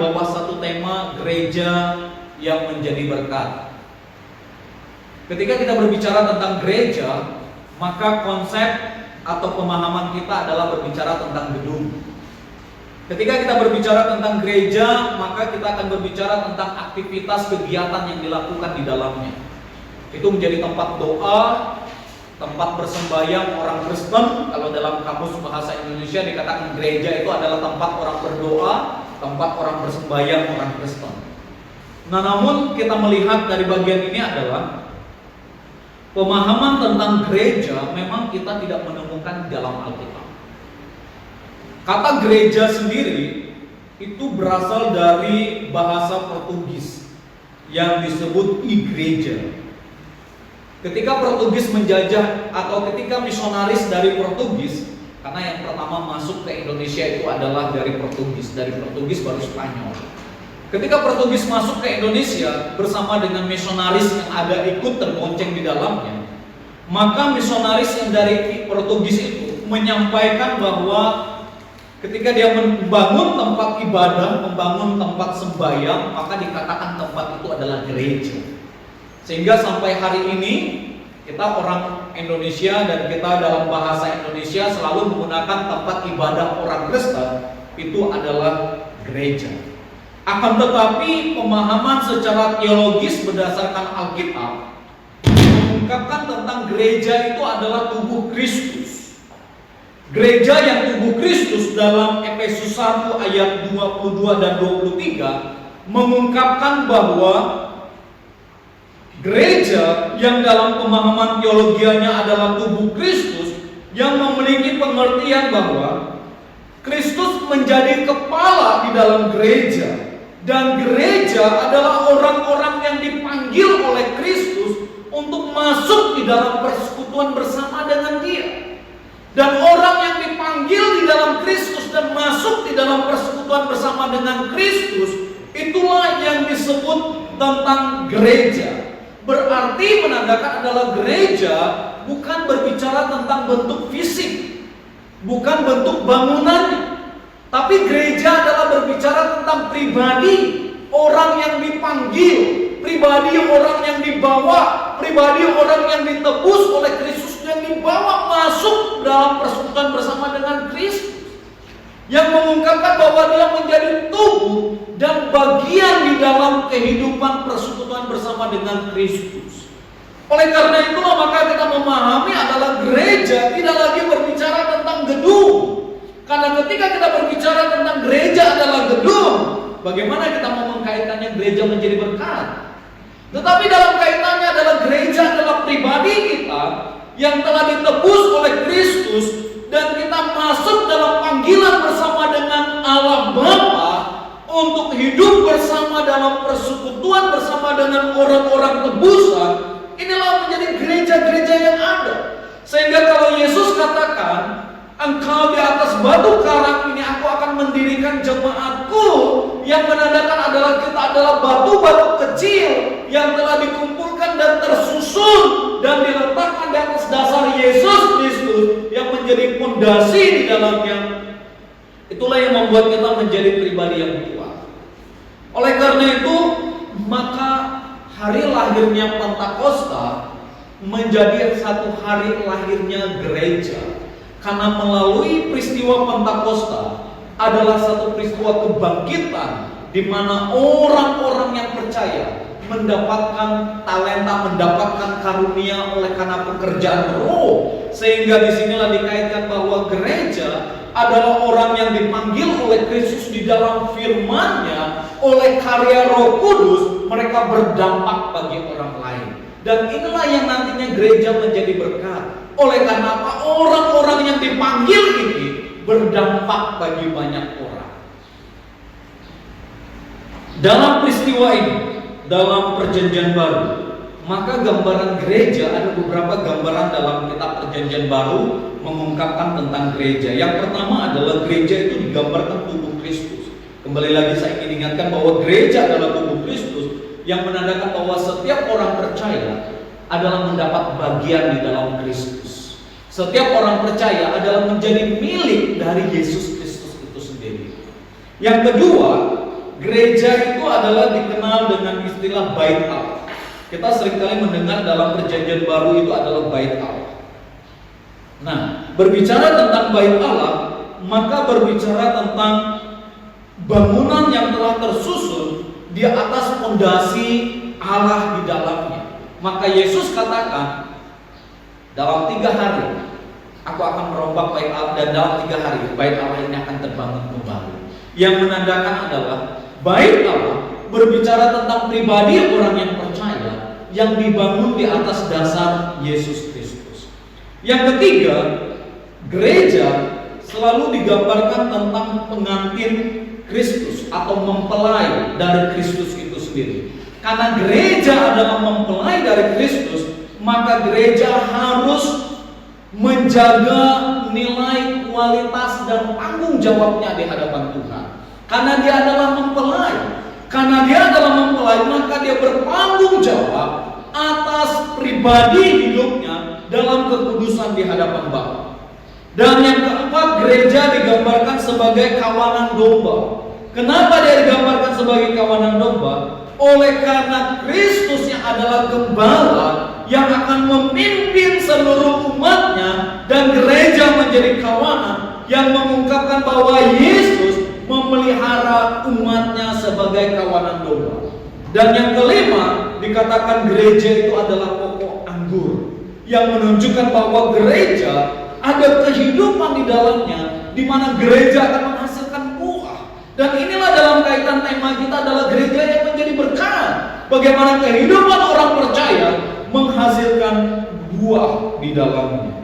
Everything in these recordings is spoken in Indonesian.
bawah satu tema gereja yang menjadi berkat. Ketika kita berbicara tentang gereja, maka konsep atau pemahaman kita adalah berbicara tentang gedung. Ketika kita berbicara tentang gereja, maka kita akan berbicara tentang aktivitas kegiatan yang dilakukan di dalamnya. Itu menjadi tempat doa, tempat bersembahyang orang Kristen. Kalau dalam kamus bahasa Indonesia dikatakan gereja itu adalah tempat orang berdoa, tempat orang bersembahyang orang Kristen. Nah, namun kita melihat dari bagian ini adalah pemahaman tentang gereja memang kita tidak menemukan di dalam Alkitab. Kata gereja sendiri itu berasal dari bahasa Portugis yang disebut igreja. Ketika Portugis menjajah atau ketika misionaris dari Portugis, karena yang pertama masuk ke Indonesia itu adalah dari Portugis baru Spanyol. Ketika Portugis masuk ke Indonesia bersama dengan misionaris yang ada ikut terbonceng di dalamnya, maka misionaris yang dari Portugis itu menyampaikan bahwa ketika dia membangun tempat ibadah, membangun tempat sembahyang, maka dikatakan tempat itu adalah gereja. Sehingga sampai hari ini kita orang Indonesia dan kita dalam bahasa Indonesia selalu menggunakan tempat ibadah orang Kristen itu adalah gereja. Akan tetapi pemahaman secara teologis berdasarkan Alkitab mengungkapkan tentang gereja itu adalah tubuh Kristus. Gereja yang tubuh Kristus dalam Efesus 1 ayat 22 dan 23 mengungkapkan bahwa gereja yang dalam pemahaman teologianya adalah tubuh Kristus yang memiliki pengertian bahwa Kristus menjadi kepala di dalam gereja. Dan gereja adalah orang-orang yang dipanggil oleh Kristus untuk masuk di dalam persekutuan bersama dengan Dia. Dan orang yang dipanggil di dalam Kristus dan masuk di dalam persekutuan bersama dengan Kristus, itulah yang disebut tentang gereja. Berarti menandakan adalah gereja bukan berbicara tentang bentuk fisik, bukan bentuk bangunannya. Tapi gereja adalah berbicara tentang pribadi, orang yang dipanggil, pribadi orang yang dibawa, pribadi orang yang ditebus oleh Kristus dan dibawa masuk dalam persekutuan bersama dengan Kristus. Yang mengungkapkan bahwa dia menjadi tubuh dan bagian di dalam kehidupan persekutuan bersama dengan Kristus. Oleh karena itulah maka kita memahami adalah gereja tidak lagi berbicara tentang gedung. Karena ketika kita berbicara tentang gereja adalah gedung, bagaimana kita mau mengkaitkannya gereja menjadi berkat? Tetapi dalam kaitannya adalah gereja adalah pribadi kita yang telah ditebus oleh Kristus dan kita masuk dalam panggilan bersama dengan Allah Bapa untuk hidup bersama dalam persekutuan bersama dengan orang-orang tebusan. Inilah menjadi gereja-gereja yang ada. Sehingga kalau Yesus katakan, engkau di atas batu karang ini aku akan mendirikan jemaatku, yang menandakan adalah kita adalah batu-batu kecil yang telah dikumpulkan dan tersusun dan diletakkan di atas dasar Yesus Kristus yang menjadi fondasi di dalamnya. Itulah yang membuat kita menjadi pribadi yang kuat. Oleh karena itu, maka hari lahirnya Pentakosta menjadi satu hari lahirnya gereja. Karena melalui peristiwa Pentakosta adalah satu peristiwa kebangkitan di mana orang-orang yang percaya mendapatkan talenta, mendapatkan karunia oleh karena pekerjaan roh. Sehingga disinilah dikaitkan bahwa gereja adalah orang yang dipanggil oleh Kristus di dalam firman-Nya, oleh karya Roh Kudus, mereka berdampak bagi orang lain. Dan inilah yang nantinya gereja menjadi berkat. Oleh karena apa? Orang-orang yang dipanggil ini berdampak bagi banyak orang. Dalam peristiwa ini, dalam perjanjian baru, maka gambaran gereja, ada beberapa gambaran dalam kitab perjanjian baru mengungkapkan tentang gereja. Yang pertama adalah gereja itu digambarkan tubuh Kristus. Kembali lagi saya ingin ingatkan bahwa gereja adalah tubuh Kristus, yang menandakan bahwa setiap orang percaya adalah mendapat bagian di dalam Kristus. Setiap orang percaya adalah menjadi milik dari Yesus Kristus itu sendiri. Yang kedua, gereja itu adalah dikenal dengan istilah bait Allah. Kita seringkali mendengar dalam perjanjian baru itu adalah bait Allah. Nah, berbicara tentang bait Allah, maka berbicara tentang bangunan yang telah tersusun di atas fondasi Allah di dalamnya. Maka Yesus katakan, dalam 3 hari aku akan merombak bait Allah, dan dalam 3 hari bait Allah ini akan terbangun kembali. Yang menandakan adalah bait Allah berbicara tentang pribadi orang yang percaya yang dibangun di atas dasar Yesus Kristus. Yang ketiga, gereja selalu digambarkan tentang pengantin Kristus atau mempelai dari Kristus itu sendiri. Karena gereja adalah mempelai dari Kristus, maka gereja harus menjaga nilai, kualitas, dan tanggung jawabnya di hadapan Tuhan. Karena dia adalah mempelai. Karena dia adalah mempelai, maka dia bertanggung jawab atas pribadi hidupnya dalam kekudusan di hadapan Bapa. Dan yang keempat, gereja digambarkan sebagai kawanan domba. Kenapa dia digambarkan sebagai kawanan domba? Oleh karena Kristus yang adalah gembala yang akan memimpin seluruh umatnya, dan gereja menjadi kawanan yang mengungkapkan bahwa Yesus memelihara umatnya sebagai kawanan domba. Dan yang kelima, dikatakan gereja itu adalah pokok anggur, yang menunjukkan bahwa gereja ada kehidupan di dalamnya, di mana gereja akan menghasilkan buah. Dan inilah dalam kaitan tema kita adalah gereja yang menjadi berkat. Bagaimana kehidupan orang percaya menghasilkan buah di dalamnya.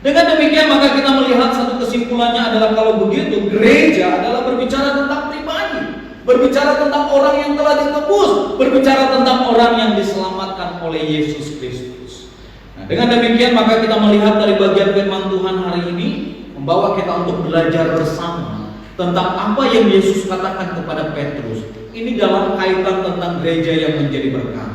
Dengan demikian maka kita melihat satu kesimpulannya adalah kalau begitu gereja adalah berbicara tentang pribadi, berbicara tentang orang yang telah ditebus, berbicara tentang orang yang diselamatkan oleh Yesus Kristus. Nah, dengan demikian maka kita melihat dari bagian firman Tuhan hari ini membawa kita untuk belajar bersama tentang apa yang Yesus katakan kepada Petrus. Ini dalam kaitan tentang gereja yang menjadi berkat.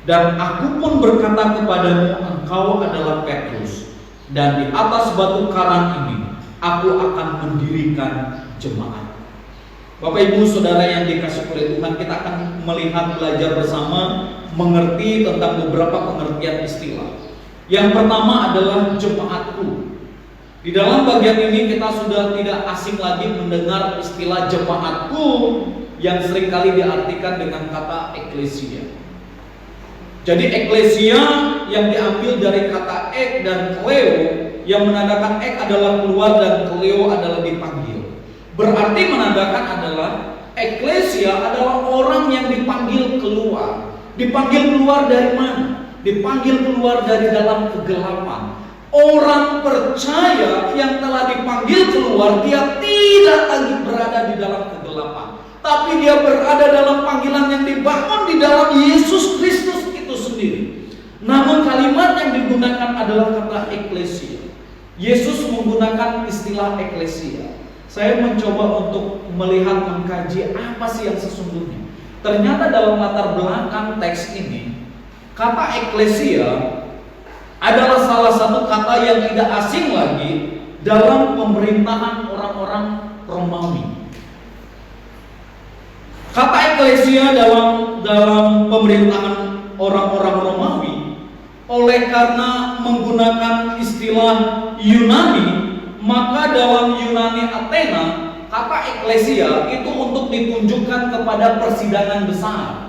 Dan aku pun berkata kepadamu, engkau adalah Petrus, dan di atas batu karang ini aku akan mendirikan jemaat. Bapak Ibu Saudara yang dikasihi oleh Tuhan, kita akan melihat, belajar bersama, mengerti tentang beberapa pengertian istilah. Yang pertama adalah jemaatku. Di dalam bagian ini kita sudah tidak asing lagi mendengar istilah jemaatku yang seringkali diartikan dengan kata eklesia. Jadi eklesia yang diambil dari kata ek dan kleo, yang menandakan ek adalah keluar dan kleo adalah dipanggil. Berarti menandakan adalah eklesia adalah orang yang dipanggil keluar. Dipanggil keluar dari mana? Dipanggil keluar dari dalam kegelapan. Orang percaya yang telah dipanggil keluar, dia tidak lagi berada di dalam kegelapan, tapi dia berada dalam panggilan yang dibangun di dalam Yesus Kristus itu sendiri. Namun kalimat yang digunakan adalah kata eklesia. Yesus menggunakan istilah eklesia. Saya mencoba untuk melihat, mengkaji apa sih yang sesungguhnya. Ternyata dalam latar belakang teks ini, kata eklesia adalah salah satu kata yang tidak asing lagi dalam pemerintahan orang-orang Romawi. Kata eklesia dalam pemerintahan orang-orang Romawi, oleh karena menggunakan istilah Yunani, maka dalam Yunani Athena, kata eklesia itu untuk ditunjukkan kepada persidangan besar.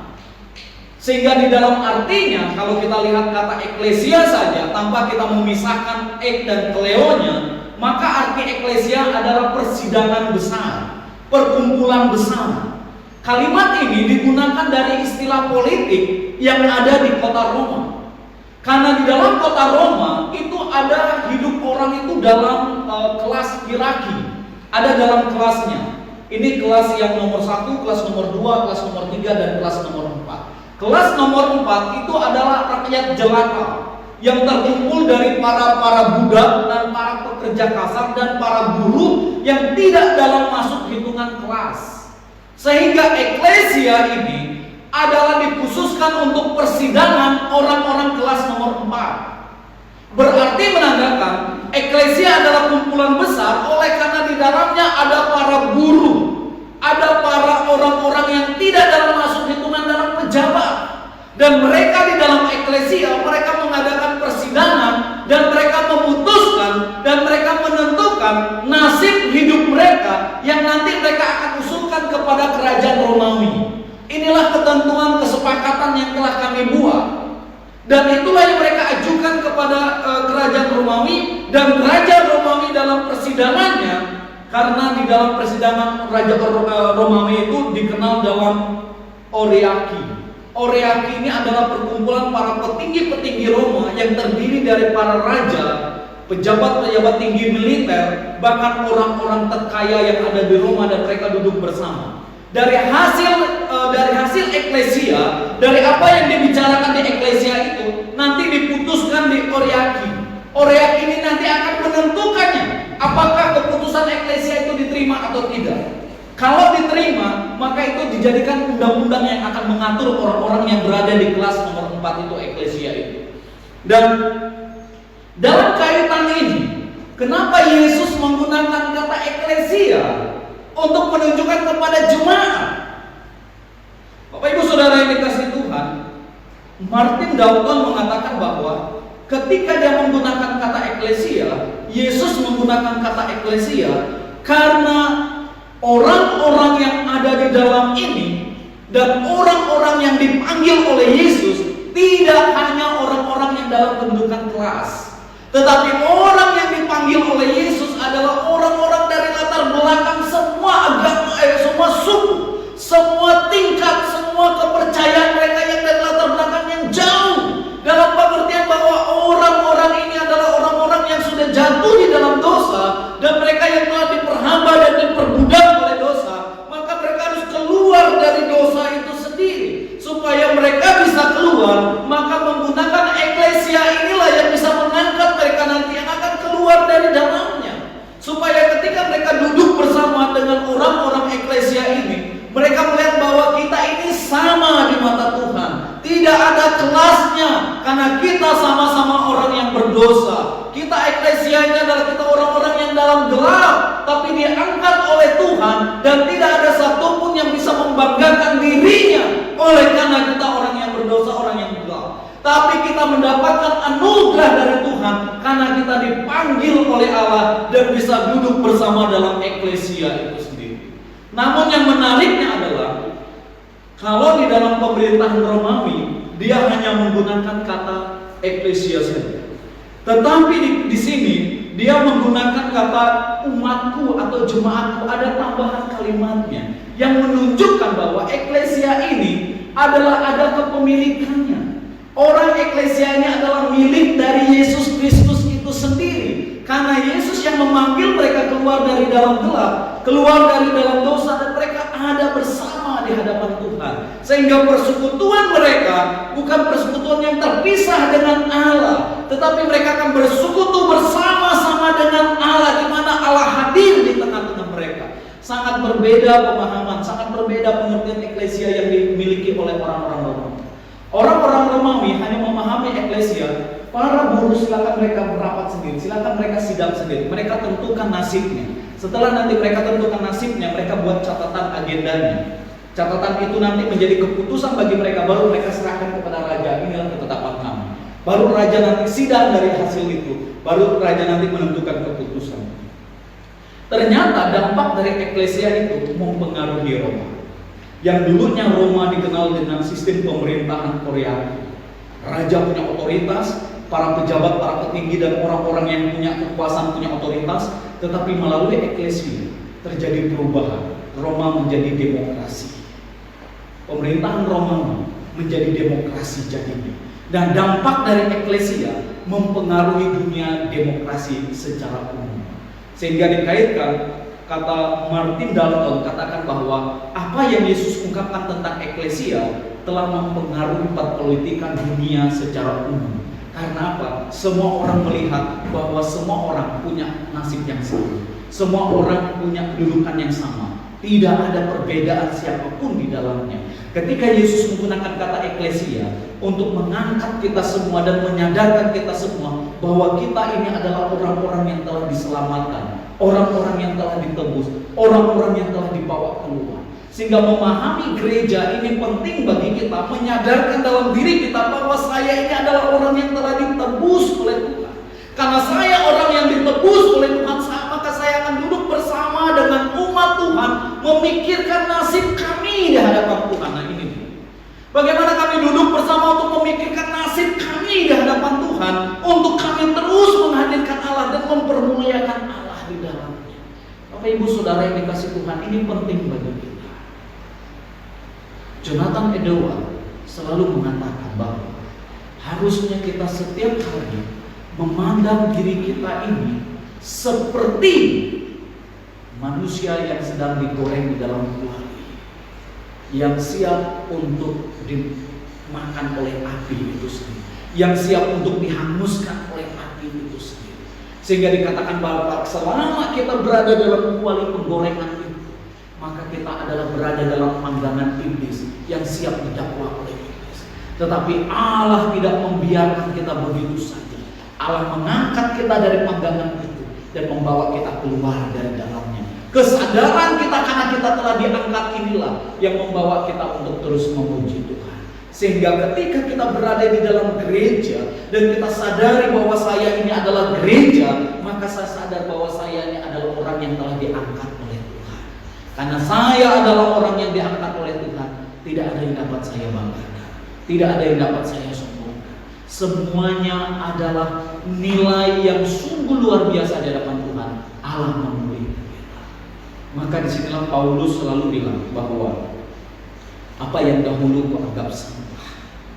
Sehingga di dalam artinya, kalau kita lihat kata eklesia saja tanpa kita memisahkan ek dan kleonya, maka arti eklesia adalah persidangan besar, perkumpulan besar. Kalimat ini digunakan dari istilah politik yang ada di kota Roma. Karena di dalam kota Roma itu ada hidup orang itu dalam kelas hierarki, ada dalam kelasnya. Ini kelas yang nomor 1, kelas nomor 2, kelas nomor 3, dan kelas nomor 4. Kelas nomor 4 itu adalah rakyat jelata yang terkumpul dari para budak dan para pekerja kasar dan para buruh yang tidak dalam masuk hitungan kelas. Sehingga eklesia ini adalah dikhususkan untuk persidangan orang-orang kelas nomor 4. Berarti menandakan eklesia adalah kumpulan besar oleh karena di dalamnya ada para buruh, ada para orang-orang yang tidak dalam masuk hitungan dalam pejabat. Dan mereka di dalam eklesia, mereka mengadakan persidangan dan mereka memutuskan dan mereka menentukan nasib hidup mereka yang nanti mereka akan usulkan kepada kerajaan Romawi. Inilah ketentuan kesepakatan yang telah kami buat. Dan itulah yang mereka ajukan kepada kerajaan Romawi. Dan Raja Romawi dalam persidangannya, karena di dalam persidangan Raja Romawi itu dikenal dalam Oreaki. Oreaki ini adalah perkumpulan para petinggi-petinggi Roma yang terdiri dari para raja, pejabat-pejabat tinggi militer, bahkan orang-orang terkaya yang ada di Roma, dan mereka duduk bersama. Dari hasil eklesia, dari apa yang dibicarakan di eklesia itu nanti diputuskan di Oreaki. Oreaki ini nanti akan menentukannya apakah keputusan eklesia itu diterima atau tidak. Kalau diterima, maka itu dijadikan undang-undang yang akan mengatur orang-orang yang berada di kelas nomor 4 itu, eklesia itu. Dan dalam kaitan ini, kenapa Yesus menggunakan kata eklesia untuk menunjukkan kepada jemaat? Bapak Ibu Saudara yang dikasihi Tuhan, Martin Dalton mengatakan bahwa ketika dia menggunakan kata eklesia, Yesus menggunakan kata eklesia karena orang-orang yang ada di dalam ini dan orang-orang yang dipanggil oleh Yesus tidak hanya orang-orang yang dalam kedudukan kelas, tetapi orang yang dipanggil oleh Yesus adalah orang-orang dari latar belakang semua agama, semua suku, semua tingkat, semua kepercayaan mereka yang dari latar belakang yang jauh. Dalam pengertian bahwa orang-orang ini adalah orang-orang yang sudah jatuh di dalam dosa, dan mereka yang telah diperhamba dan diperbudak oleh dosa, maka mereka harus keluar dari dosa itu sendiri. Supaya mereka bisa keluar, maka menggunakan eklesia inilah yang bisa mengangkat mereka nanti yang akan keluar dari dalamnya. Supaya ketika mereka duduk bersama dengan orang-orang eklesia ini, mereka melihat bahwa kita ini sama di mata Tuhan. Tidak ada kelasnya, karena kita sama-sama orang yang berdosa. Kita eklesia ini adalah kita orang-orang yang dalam gelap, tapi diangkat oleh Tuhan, dan tidak ada satupun yang bisa membanggakan dirinya oleh karena kita orang yang berdosa, orang yang gelap. Tapi kita mendapatkan anugerah dari Tuhan karena kita dipanggil oleh Allah dan bisa duduk bersama dalam eklesia itu sendiri. Namun yang menariknya adalah kalau di dalam pemerintahan Romawi dia hanya menggunakan kata eklesia saja. Tetapi di sini dia menggunakan kata umatku atau jemaatku, ada tambahan kalimatnya yang menunjukkan bahwa eklesia ini adalah ada kepemilikannya. Orang eklesia ini adalah milik dari Yesus Kristus itu sendiri. Karena Yesus yang memanggil mereka keluar dari dalam gelap, keluar dari dalam dosa, dan mereka ada bersama di hadapan Tuhan. Sehingga persekutuan mereka bukan persekutuan yang terpisah dengan Allah, tetapi mereka akan bersekutu bersama-sama dengan Allah, di mana Allah hadir di tengah-tengah mereka. Sangat berbeda pemahaman, sangat berbeda pengertian eklesia yang dimiliki oleh orang-orang Romawi. Orang-orang Romawi hanya memahami eklesia, para buruh silakan mereka merapat sendiri, silakan mereka sidang sendiri, mereka tentukan nasibnya. Setelah nanti mereka tentukan nasibnya, mereka buat catatan agendanya. Catatan itu nanti menjadi keputusan bagi mereka, baru mereka serahkan kepada raja. Inilah ketetapan kami. Baru raja nanti sidang dari hasil itu, baru raja nanti menentukan keputusan. Ternyata dampak dari eklesia itu mempengaruhi Roma. Yang dulunya Roma dikenal dengan sistem pemerintahan Korea. Raja punya otoritas, para pejabat, para petinggi, dan orang-orang yang punya kekuasaan, punya otoritas. Tetapi melalui eklesia terjadi perubahan. Roma menjadi demokrasi. Pemerintahan Romawi menjadi demokrasi jadinya. Dan dampak dari eklesia mempengaruhi dunia demokrasi secara umum. Sehingga dikaitkan, kata Martin Dalton katakan bahwa apa yang Yesus ungkapkan tentang eklesia telah mempengaruhi perpolitikan dunia secara umum. Karena apa? Semua orang melihat bahwa semua orang punya nasib yang sama. Semua orang punya kedudukan yang sama. Tidak ada perbedaan siapapun di dalamnya. Ketika Yesus menggunakan kata eklesia untuk mengangkat kita semua dan menyadarkan kita semua bahwa kita ini adalah orang-orang yang telah diselamatkan, orang-orang yang telah ditebus, orang-orang yang telah dibawa keluar. Sehingga memahami gereja ini penting bagi kita, menyadarkan dalam diri kita bahwa saya ini adalah orang yang telah ditebus oleh Tuhan. Karena saya orang yang ditebus oleh Tuhan, maka saya akan duduk bersama dengan umat Tuhan, memikirkan nasib kami di hadapan Tuhan. Nah ini, bagaimana kami duduk bersama untuk memikirkan nasib kami di hadapan Tuhan, untuk kami terus menghadirkan Allah dan mempermuliakan Allah di dalamnya. Bapak Ibu Saudara yang dikasih Tuhan, ini penting bagi kita. Jonathan Edwards selalu mengatakan bahwa harusnya kita setiap hari memandang diri kita ini seperti manusia yang sedang digoreng di dalam kuali, yang siap untuk dimakan oleh api itu sendiri, yang siap untuk dihanguskan oleh api itu sendiri. Sehingga dikatakan bahwa selama kita berada dalam kuali penggorengan itu, maka kita adalah berada dalam panggangan iblis yang siap didakwa oleh iblis. Tetapi Allah tidak membiarkan kita begitu saja. Allah mengangkat kita dari panggangan itu dan membawa kita keluar dari dalamnya. Kesadaran kita karena kita telah diangkat inilah yang membawa kita untuk terus memuji Tuhan. Sehingga ketika kita berada di dalam gereja dan kita sadari bahwa saya ini adalah gereja, maka saya sadar bahwa saya ini adalah orang yang telah diangkat oleh Tuhan. Karena saya adalah orang yang diangkat oleh Tuhan, tidak ada yang dapat saya banggakan, tidak ada yang dapat saya sombongkan. Semuanya adalah nilai yang sungguh luar biasa di hadapan Tuhan. Allah memuliakan kita. Maka disinilah Paulus selalu bilang bahwa apa yang dahulu kau anggap sampah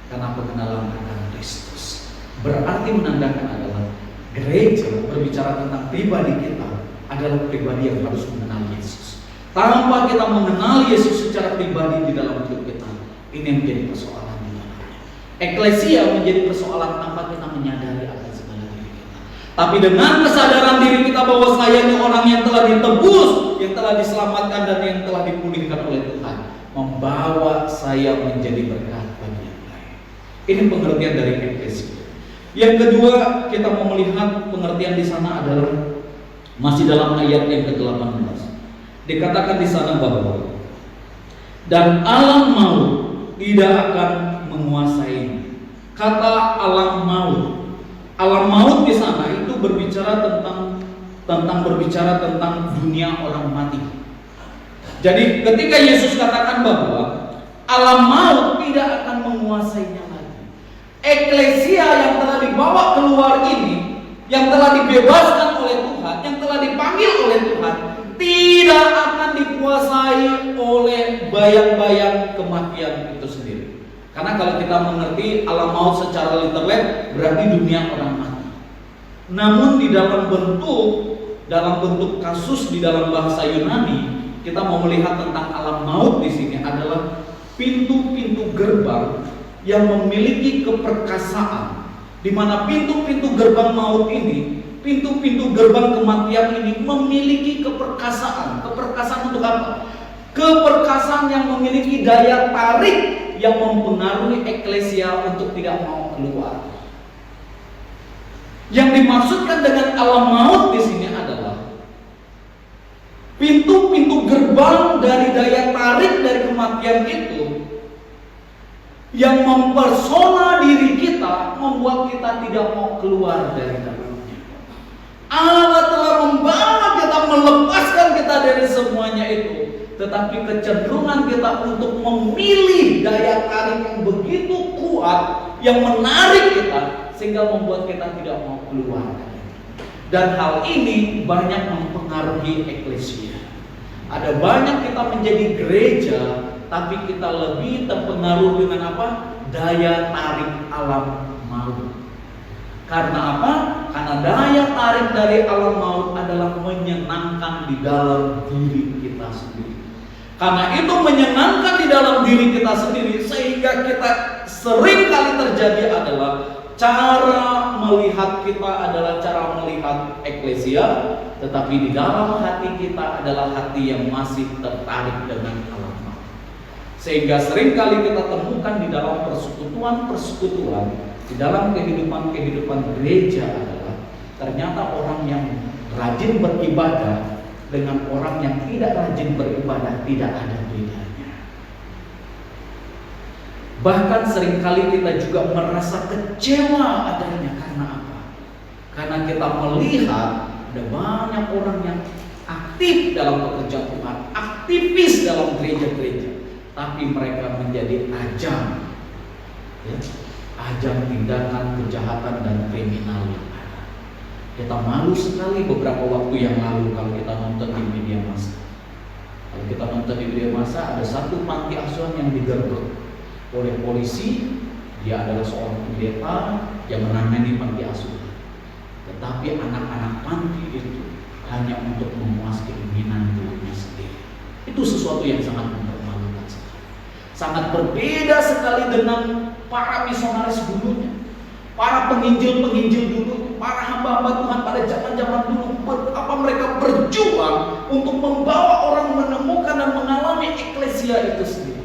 karena pengenalan akan Kristus, berarti menandakan adalah gereja berbicara tentang pribadi kita adalah pribadi yang harus mengenal Yesus. Tanpa kita mengenal Yesus secara pribadi di dalam hidup kita, ini menjadi persoalan di dalamnya. Eklesia menjadi persoalan tanpa kita menyadari akan segala diri kita. Tapi dengan kesadaran diri kita bahwa saya ini orang yang telah ditebus, yang telah diselamatkan dan yang telah dipulihkan oleh Tuhan, membawa saya menjadi berkat bagi yang lain. Ini pengertian dari eklesia. Yang kedua, kita mau melihat pengertian di sana adalah masih dalam ayat yang ke-18. Dikatakan di sana bahwa dan alam maut tidak akan menguasainya. Kata alam maut di sana itu berbicara tentang dunia orang mati. Jadi ketika Yesus katakan bahwa alam maut tidak akan menguasainya lagi, eklesia yang telah dibawa keluar ini, yang telah dibebaskan oleh Tuhan, yang telah dipanggil oleh Tuhan, tidak akan dikuasai oleh bayang-bayang kematian itu sendiri. Karena kalau kita mengerti alam maut secara literal berarti dunia orang mati. Namun di dalam bentuk kasus di dalam bahasa Yunani, kita mau melihat tentang alam maut di sini adalah pintu-pintu gerbang yang memiliki keperkasaan, di mana pintu-pintu gerbang maut ini, pintu-pintu gerbang kematian ini memiliki keperkasaan. Keperkasaan untuk apa? Keperkasaan yang memiliki daya tarik yang mempengaruhi eklesia untuk tidak mau keluar. Yang dimaksudkan dengan alam maut di sini adalah pintu-pintu gerbang dari daya tarik dari kematian itu yang mempersona diri kita, membuat kita tidak mau keluar dari dalamnya. Allah telah membawa kita, melepaskan kita dari semuanya itu, tetapi kecenderungan kita untuk memilih daya tarik yang begitu kuat yang menarik kita sehingga membuat kita tidak mau keluar. Dan hal ini banyak mempengaruhi eklesia. Ada banyak kita menjadi gereja, tapi kita lebih terpengaruh dengan apa? Daya tarik alam maut. Karena apa? Karena daya tarik dari alam maut adalah menyenangkan di dalam diri kita sendiri. Karena itu menyenangkan di dalam diri kita sendiri, sehingga kita sering kali terjadi adalah cara melihat kita adalah cara melihat eklesia, tetapi di dalam hati kita adalah hati yang masih tertarik dengan alam maut. Sehingga seringkali kita temukan di dalam persekutuan, di dalam kehidupan gereja adalah ternyata orang yang rajin beribadah dengan orang yang tidak rajin beribadah tidak ada bedanya. Bahkan seringkali kita juga merasa kecewa adanya. Karena apa? Karena kita melihat ada banyak orang yang aktif dalam pekerjaan Tuhan, aktivis dalam gereja-gereja, tapi mereka menjadi ajang, ya, ajang tindakan kejahatan dan kriminal yang ada. Kita malu sekali beberapa waktu yang lalu kalau kita nonton di media massa. Kalau kita nonton di media massa, ada satu panti asuhan yang digerebek oleh polisi. Dia adalah seorang pendeta yang menangani panti asuhan. Tetapi anak-anak panti itu hanya untuk memuas keinginan dirinya sendiri. Itu sesuatu yang sangat mempermalukan sekali. Sangat berbeda sekali dengan para misionaris dulunya, para penginjil-penginjil dulu, para hamba-hamba Tuhan pada zaman-zaman dulu. Apa mereka berjuang untuk membawa orang menemukan dan mengalami eklesia itu sendiri.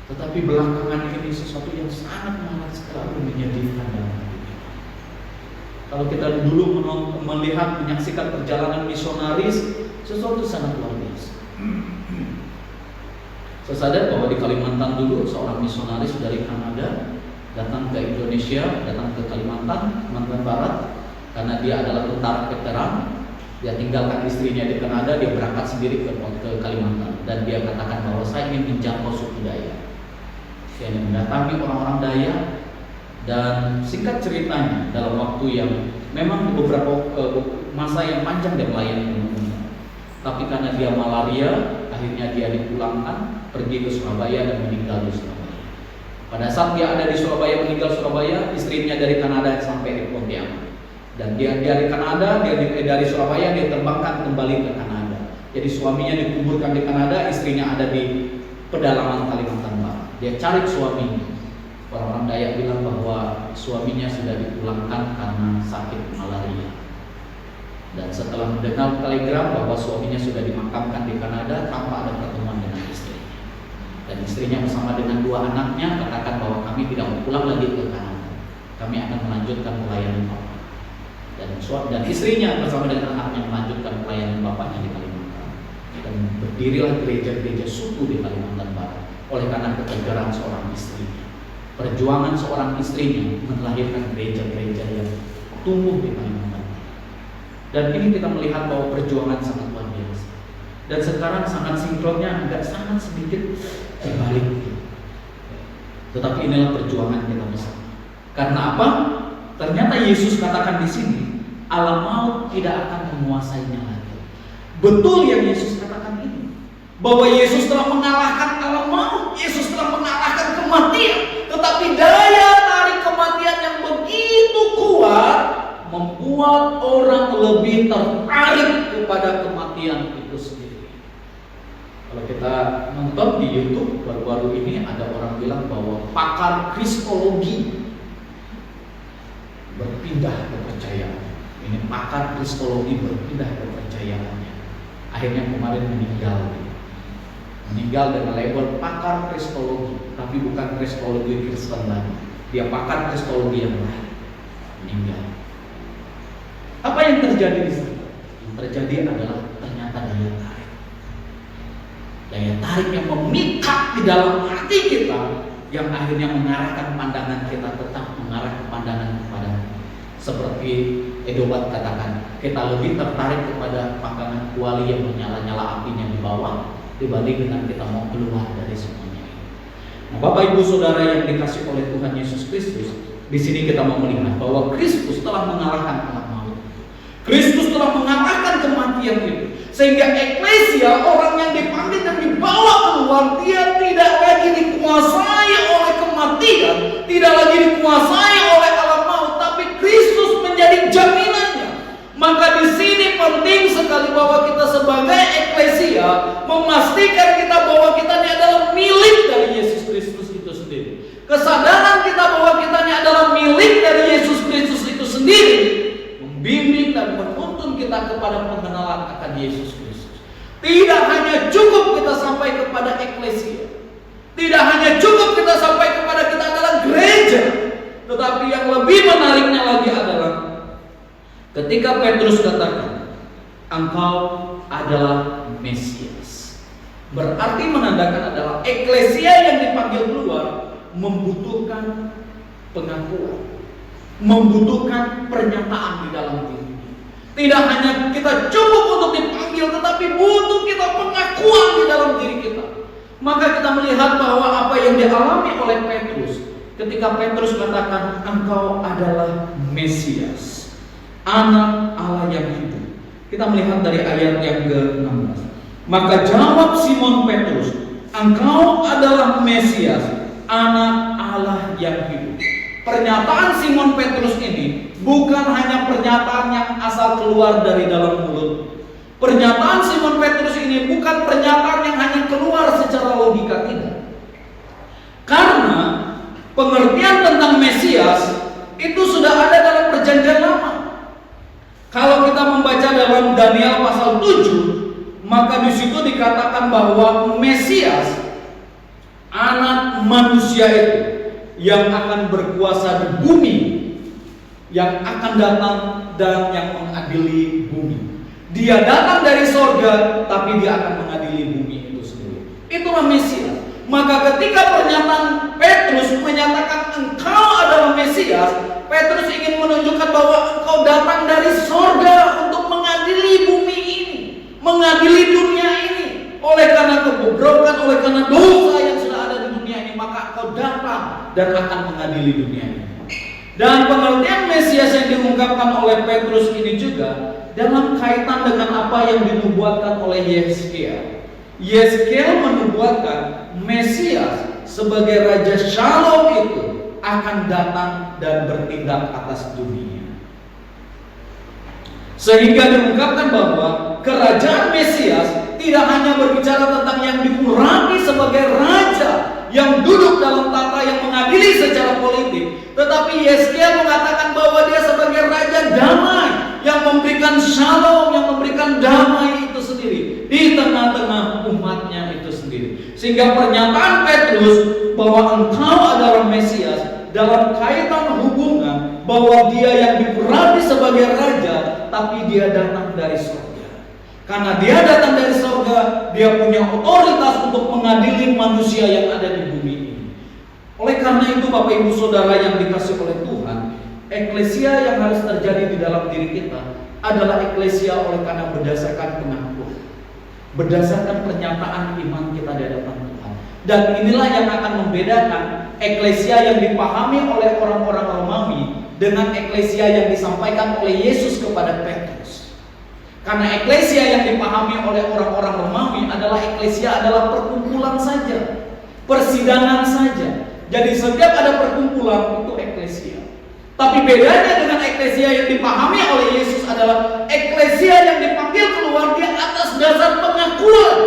Tetapi belakangan ini sesuatu yang sangat sekali menyedihkan dalam hidup kita. Kalau kita dulu melihat, menyaksikan perjalanan misionaris, sesuatu sangat luar biasa. Saya sadar bahwa di Kalimantan dulu seorang misionaris dari Kanada datang ke Indonesia, datang ke Kalimantan Barat, karena dia adalah tentara veteran. Dia tinggalkan istrinya di Kanada, dia berangkat sendiri ke Kalimantan, dan dia katakan bahwa saya ingin menjangkau suku Dayak. Saya ingin mendatangi orang-orang Dayak, dan singkat ceritanya dalam waktu yang memang beberapa masa yang panjang dia melayani teman-teman. Tapi karena dia malaria, akhirnya dia dipulangkan, pergi ke Surabaya dan meninggal di Surabaya. Pada saat dia ada di Surabaya, meninggal Surabaya, istrinya dari Kanada sampai di Pontianak. Dan dia dari Kanada, dari Surabaya dia terbangkan kembali ke Kanada. Jadi suaminya dikuburkan di Kanada, istrinya ada di pedalaman Kalimantan Barat. Dia cari suaminya. Orang-orang Dayak bilang bahwa suaminya sudah dipulangkan karena sakit malaria. Dan setelah mendengar telegram bahwa suaminya sudah dimakamkan di Kanada, tanpa ada pertemuan dengan istrinya. Dan istrinya bersama dengan 2 anaknya katakan bahwa kami tidak mau pulang lagi ke Kanada. Kami akan melanjutkan pelayanan Bapak. Dan istrinya bersama dengan anaknya melanjutkan pelayanan bapaknya di Kalimantan. Dan berdirilah gereja-gereja suku di Kalimantan Barat oleh karena ketegaran seorang istrinya. Perjuangan seorang istrinya melahirkan gereja-gereja yang tumbuh di Kalimantan. Dan ini kita melihat bahwa perjuangan sangat luar biasa. Dan sekarang sangat sinkronnya agak sangat sedikit terbalik. Tetapi inilah perjuangan kita bersama. Karena apa? Ternyata Yesus katakan di sini, alam maut tidak akan menguasainya lagi. Betul yang Yesus katakan ini, bahwa Yesus telah mengalahkan alam maut, Yesus telah mengalahkan kematian. Tetapi daya tarik kematian yang begitu kuat membuat orang lebih tertarik kepada kematian itu sendiri. Kalau kita nonton di YouTube baru-baru ini, ada orang bilang bahwa pakar kristologi berpindah kepercayaan. Ini pakar kristologi berpindah kepercayaannya. Akhirnya kemarin meninggal dengan label pakar kristologi, tapi bukan kristologi Kristen lagi. Dia pakar kristologi yang lain. Meninggal. Apa yang terjadi di sana? Yang terjadi adalah ternyata daya tarik. Daya tarik yang memikat di dalam hati kita, yang akhirnya mengarahkan pandangan kita tetap mengarah pandangan kepada, seperti Edobat katakan, kita lebih tertarik kepada panggangan kuali yang menyala-nyala apinya di bawah dibanding dengan kita mau keluar dari semuanya ini. Nah, Bapak Ibu Saudara yang dikasih oleh Tuhan Yesus Kristus, di sini kita mau melihat bahwa Kristus telah mengalahkan alam maut. Kristus telah mengalahkan kematian itu, sehingga eklesia, orang yang dipanggil dan dibawa keluar, dia tidak lagi dikuasai oleh kematian, tidak lagi dikuasai oleh alam maut, tapi Kristus menjadi jaminannya. Maka di sini penting sekali bahwa kita sebagai eklesia memastikan kita bahwa kita ini adalah milik dari Yesus Kristus itu sendiri. Kesadaran kita bahwa kita ini adalah milik dari Yesus Kristus itu sendiri membimbing dan menuntun kita kepada pengenalan akan Yesus Kristus. Tidak hanya cukup kita sampai kepada eklesia, tidak hanya cukup kita sampai kepada kita adalah gereja, tetapi yang lebih menariknya lagi adalah ketika Petrus katakan, engkau adalah Mesias. Berarti menandakan adalah eklesia yang dipanggil keluar membutuhkan pengakuan, membutuhkan pernyataan di dalam diri. Tidak hanya kita cukup untuk dipanggil, tetapi butuh kita pengakuan di dalam diri kita. Maka kita melihat bahwa apa yang dialami oleh Petrus ketika Petrus katakan, engkau adalah Mesias, Anak Allah yang hidup. Kita melihat dari ayat yang ke-16. Maka jawab Simon Petrus, engkau adalah Mesias, Anak Allah yang hidup. Pernyataan Simon Petrus ini bukan hanya pernyataan yang asal keluar dari dalam mulut. Pernyataan Simon Petrus ini bukan pernyataan yang hanya keluar secara logika, tidak. Karena pengertian tentang Mesias itu sudah ada dalam perjanjian lama. Kalau kita membaca dalam Daniel pasal 7, maka di situ dikatakan bahwa Mesias, anak manusia itu yang akan berkuasa di bumi, yang akan datang dan yang mengadili bumi. Dia datang dari sorga, tapi dia akan mengadili bumi itu sendiri. Itulah Mesias. Maka ketika pernyataan Petrus menyatakan engkau adalah Mesias, Petrus ingin menunjukkan bahwa engkau datang dari sorga untuk mengadili bumi ini, mengadili dunia ini. Oleh karena kebobrokan, oleh karena dosa yang sudah ada di dunia ini, maka engkau datang dan akan mengadili dunia ini. Dan pengertian Mesias yang diungkapkan oleh Petrus ini juga dalam kaitan dengan apa yang dinubuatkan oleh Yesaya. Yesaya menubuatkan Mesias sebagai Raja Shalom itu akan datang dan bertindak atas dunia. Sehingga diungkapkan bahwa kerajaan Mesias tidak hanya berbicara tentang yang diurapi sebagai raja yang duduk dalam tata yang mengadili secara politik, tetapi Yesaya mengatakan bahwa dia sebagai raja damai yang memberikan shalom, yang memberikan damai itu sendiri di tengah-tengah umatnya itu sendiri. Sehingga pernyataan Petrus bahwa engkau adalah Mesias dalam kaitan hubungan bahwa dia yang diurapi sebagai raja, tapi dia datang dari surga. Karena dia datang dari surga, dia punya otoritas untuk mengadili manusia yang ada di bumi ini. Oleh karena itu Bapak Ibu Saudara yang dikasihi oleh Tuhan, eklesia yang harus terjadi di dalam diri kita adalah eklesia oleh karena berdasarkan pengakuan, berdasarkan pernyataan iman kita di hadapan Tuhan. Dan inilah yang akan membedakan eklesia yang dipahami oleh orang-orang Romawi dengan eklesia yang disampaikan oleh Yesus kepada Petrus. Karena eklesia yang dipahami oleh orang-orang Romawi adalah eklesia adalah perkumpulan saja, persidangan saja. Jadi setiap ada perkumpulan itu eklesia. Tapi bedanya dengan eklesia yang dipahami oleh Yesus adalah eklesia yang dipanggil keluar di atas dasar pengakuan.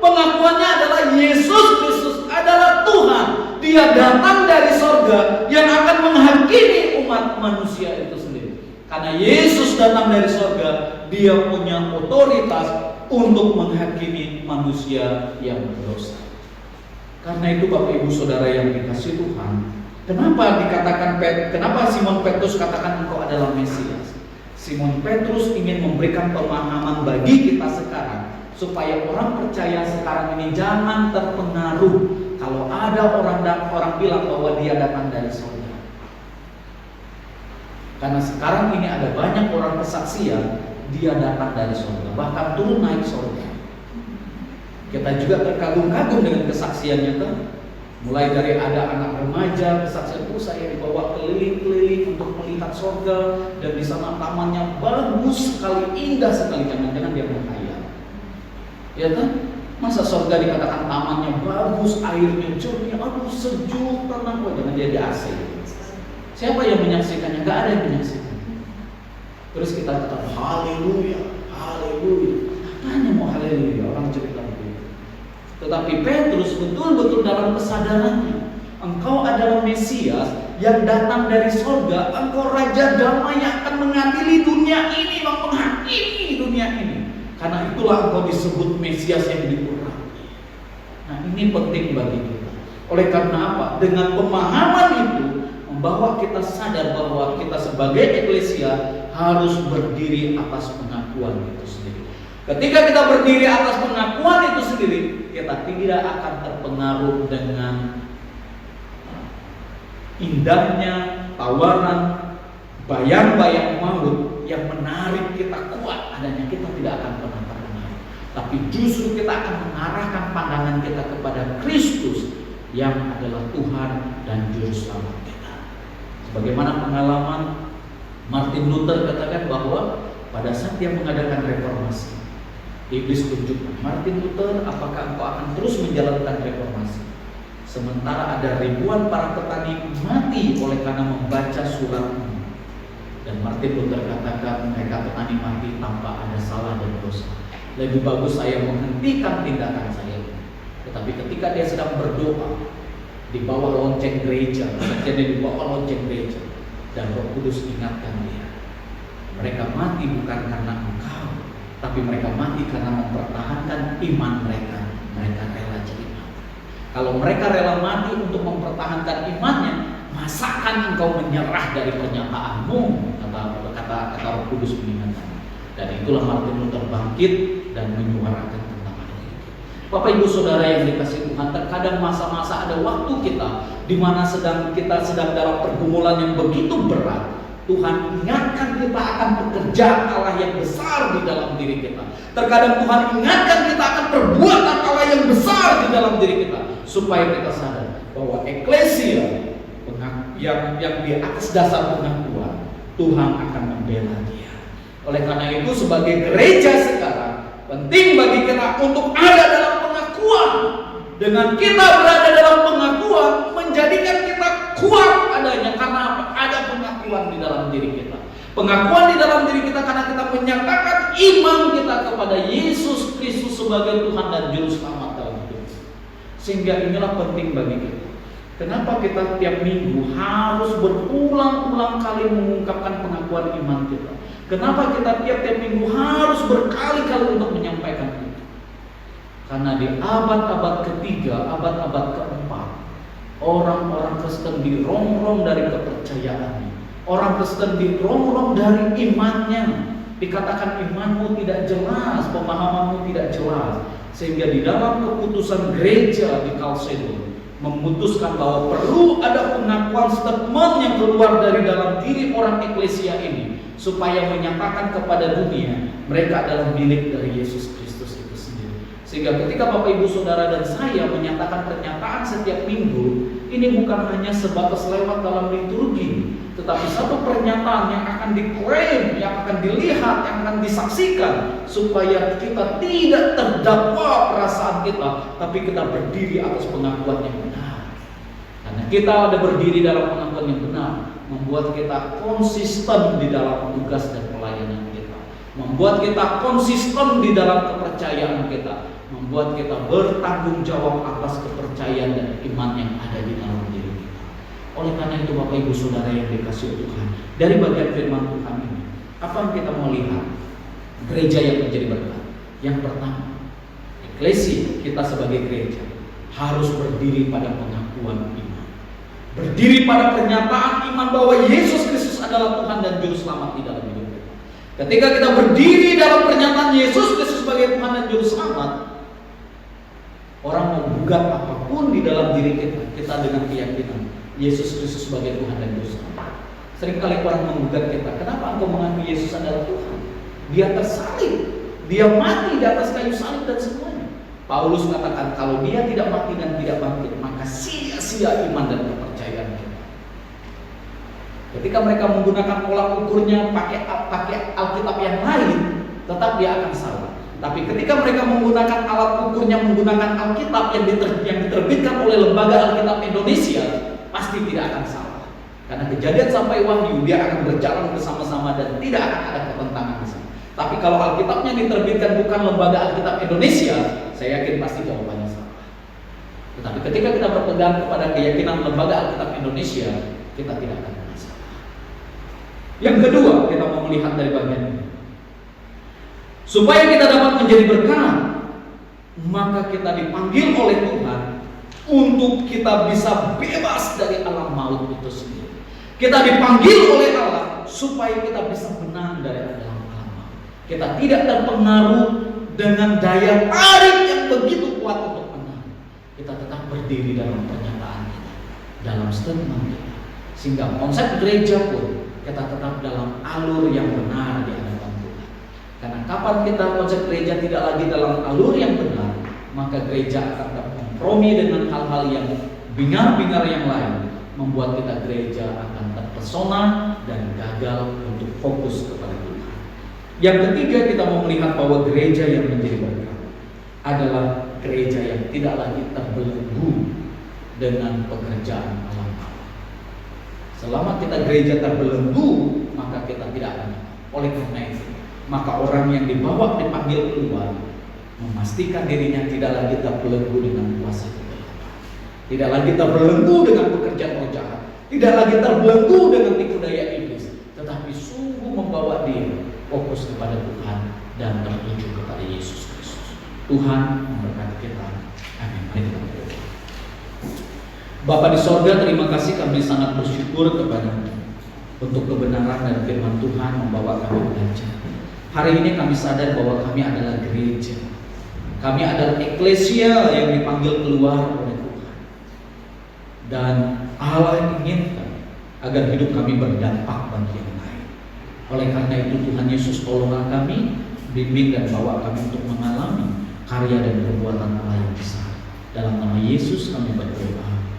Pengakuannya adalah Yesus Kristus adalah Tuhan. Dia datang dari sorga yang akan menghakimi umat manusia itu sendiri. Karena Yesus datang dari sorga, dia punya otoritas untuk menghakimi manusia yang berdosa. Karena itu Bapak Ibu Saudara yang dikasihi Tuhan, kenapa Simon Petrus katakan engkau adalah Mesias? Simon Petrus ingin memberikan pemahaman bagi kita sekarang supaya orang percaya sekarang ini jangan terpengaruh kalau ada orang bilang bahwa dia datang dari sorga. Karena sekarang ini ada banyak orang kesaksian dia datang dari sorga, bahkan turun naik sorga. Kita juga terkagum-kagum dengan kesaksiannya kan. Mulai dari ada anak remaja kesaksian itu saya dibawa keliling-keliling untuk melihat sorga, dan di sana tamannya bagus sekali, indah sekali. Jangan-jangan dia berkhayal, ya kan? Masa sorga dikatakan tamannya bagus, airnya jernih, aduh sejuk, tenang, jangan jadi AC. Siapa yang menyaksikannya? Gak ada yang menyaksikan. Terus kita kata haleluya, haleluya. Apanya mau haleluya? Orang cerita begitu. Tetapi Petrus betul-betul dalam kesadarannya, engkau adalah Mesias yang datang dari sorga, engkau Raja Damai yang akan mengadili dunia ini, menghakimi dunia ini. Karena itulah engkau disebut Mesias yang diurapi. Nah ini penting bagi kita. Oleh karena apa? Dengan pemahaman itu membawa kita sadar bahwa kita sebagai eklesia harus berdiri atas pengakuan itu sendiri. Ketika kita berdiri atas pengakuan itu sendiri, kita tidak akan terpengaruh dengan indahnya tawaran bayang-bayang maut yang menarik kita kuat adanya. Kita tidak akan pernah terpengaruh, tapi justru kita akan mengarahkan pandangan kita kepada Kristus yang adalah Tuhan dan Juru Selamat kita. Sebagaimana pengalaman Martin Luther katakan bahwa pada saat dia mengadakan reformasi, iblis tunjukkan, Martin Luther, apakah engkau akan terus menjalankan reformasi sementara ada ribuan para petani mati oleh karena membaca suratmu? Dan Martin Luther katakan, mereka petani mati tanpa ada salah dan dosa. Lebih bagus saya menghentikan tindakan saya. Tetapi ketika dia sedang berdoa di bawah lonceng gereja, di bawah lonceng gereja, dan Roh Kudus ingatkan dia, mereka mati bukan karena engkau, tapi mereka mati karena mempertahankan iman mereka. Mereka rela jadi mati. Kalau mereka rela mati untuk mempertahankan imannya, masakan engkau menyerah dari pernyataanmu? Kata Roh Kudus mengingatkan. Dan itulah Martin Luther bangkit dan menyuarakan tentang hal itu. Bapak Ibu Saudara yang dikasihi Tuhan, terkadang masa-masa ada waktu kita di mana kita sedang dalam pergumulan yang begitu berat. Tuhan ingatkan kita akan pekerjaan Allah yang besar di dalam diri kita. Terkadang Tuhan ingatkan kita akan perbuatan Allah yang besar di dalam diri kita, supaya kita sadar bahwa eklesia yang di atas dasar pengakuan, Tuhan akan membela dia. Oleh karena itu sebagai gereja sekarang, penting bagi kita untuk ada dalam pengakuan. Dengan kita berada dalam pengakuan, menjadikan kita kuat adanya. Karena apa? Ada pengakuan di dalam diri kita. Pengakuan di dalam diri kita karena kita menyatakan iman kita kepada Yesus Kristus sebagai Tuhan dan Juru Selamat dalam hidup. Sehingga inilah penting bagi kita. Kenapa kita tiap minggu harus berulang-ulang kali mengungkapkan pengakuan iman kita? Kenapa kita tiap-tiap minggu harus berkali-kali untuk menyampaikan itu? Karena di abad-abad ketiga, abad-abad keempat, orang-orang Kristen dirongrong dari kepercayaannya. Orang Kristen dirongrong dari imannya. Dikatakan imanmu tidak jelas, pemahamanmu tidak jelas. Sehingga di dalam keputusan gereja di Chalcedon memutuskan bahwa perlu ada pengakuan statement yang keluar dari dalam diri orang eklesia ini, supaya menyatakan kepada dunia mereka adalah milik dari Yesus Kristus itu sendiri. Sehingga ketika Bapak Ibu Saudara dan saya menyatakan pernyataan setiap minggu, ini bukan hanya sebatas lewat dalam liturgi, tetapi satu pernyataan yang akan diklaim, yang akan dilihat, yang akan disaksikan, supaya kita tidak terdakwa perasaan kita, tapi kita berdiri atas pengakuan yang benar. Karena kita ada berdiri dalam pengakuan yang benar, membuat kita konsisten di dalam tugas dan pelayanan kita, membuat kita konsisten di dalam kepercayaan kita, membuat kita bertanggung jawab atas kepercayaan dan iman yang ada di dalam diri kita. Oleh karena itu Bapak Ibu Saudara yang dikasihi Tuhan, dari bagian firman Tuhan ini, apa yang kita mau lihat? Gereja yang menjadi berkat. Yang pertama, eklesia kita sebagai gereja harus berdiri pada pengakuan iman. Berdiri pada pernyataan iman bahwa Yesus Kristus adalah Tuhan dan Juru Selamat di dalam hidup kita. Ketika kita berdiri dalam pernyataan Yesus Kristus sebagai Tuhan dan Juru Selamat, orang mau gugat apapun di dalam diri kita dengan keyakinan Yesus Kristus sebagai Tuhan dan Juru Selamat. Seringkali orang menggugat kita, kenapa engkau mengaku Yesus adalah Tuhan? Dia tersalib, dia mati di atas kayu salib dan semuanya. Paulus katakan kalau dia tidak mati dan tidak bangkit, maka sia-sia iman dan kepercayaan kita. Ketika mereka menggunakan tolak ukurnya pakai Alkitab yang lain, tetap dia akan salah. Tapi ketika mereka menggunakan alat ukurnya menggunakan Alkitab yang diterbitkan oleh Lembaga Alkitab Indonesia, pasti tidak akan salah. Karena Kejadian sampai Wahyu dia akan berjalan bersama-sama dan tidak akan ada pertentangan di sana. Tapi kalau Alkitabnya diterbitkan bukan Lembaga Alkitab Indonesia, saya yakin pasti jawabannya salah. Tetapi ketika kita berpegang kepada keyakinan Lembaga Alkitab Indonesia, kita tidak akan masalah. Yang kedua, kita mau melihat dari bagian ini. Supaya kita dapat menjadi berkat, maka kita dipanggil oleh Tuhan untuk kita bisa bebas dari alam maut itu sendiri. Kita dipanggil oleh Allah supaya kita bisa menang dari alam maut. Kita tidak terpengaruh dengan daya tarik yang begitu kuat untuk menang, kita tetap berdiri dalam pernyataan kita, dalam statement kita, sehingga konsep gereja pun kita tetap dalam alur yang benar di hadapan Tuhan. Karena kapan kita konsep gereja tidak lagi dalam alur yang benar, maka gereja akan berkompromi dengan hal-hal yang bingar-bingar yang lain, membuat kita gereja akan terpesona dan gagal untuk fokus kepada Tuhan. Yang ketiga, kita mau melihat bahwa gereja yang menjadi berkat adalah gereja yang tidak lagi terbelenggu dengan pekerjaan alam bawah. Selama kita gereja terbelenggu, maka kita tidak akan. Oleh karena itu, maka orang yang dibawa dipanggil keluar, memastikan dirinya tidak lagi terbelenggu dengan kuasa kegelapan, tidak lagi terbelenggu dengan pekerjaan roh jahat, tidak lagi terbelenggu dengan tipu daya iblis, tetapi sungguh membawa dia fokus kepada Tuhan dan tertuju kepada Yesus Kristus. Tuhan memberkati kita. Amin. Mari kita berdoa. Bapa di sorga, terima kasih, kami sangat bersyukur kepada-Mu untuk kebenaran dan firman Tuhan membawa kami belajar. Hari ini kami sadar bahwa kami adalah gereja. Kami adalah eklesia yang dipanggil keluar oleh Tuhan. Dan Allah inginkan agar hidup kami berdampak bagi yang lain. Oleh karena itu Tuhan Yesus tolonglah kami, bimbing dan bawa kami untuk mengalami karya dan perbuatan Allah yang besar. Dalam nama Yesus kami berdoa.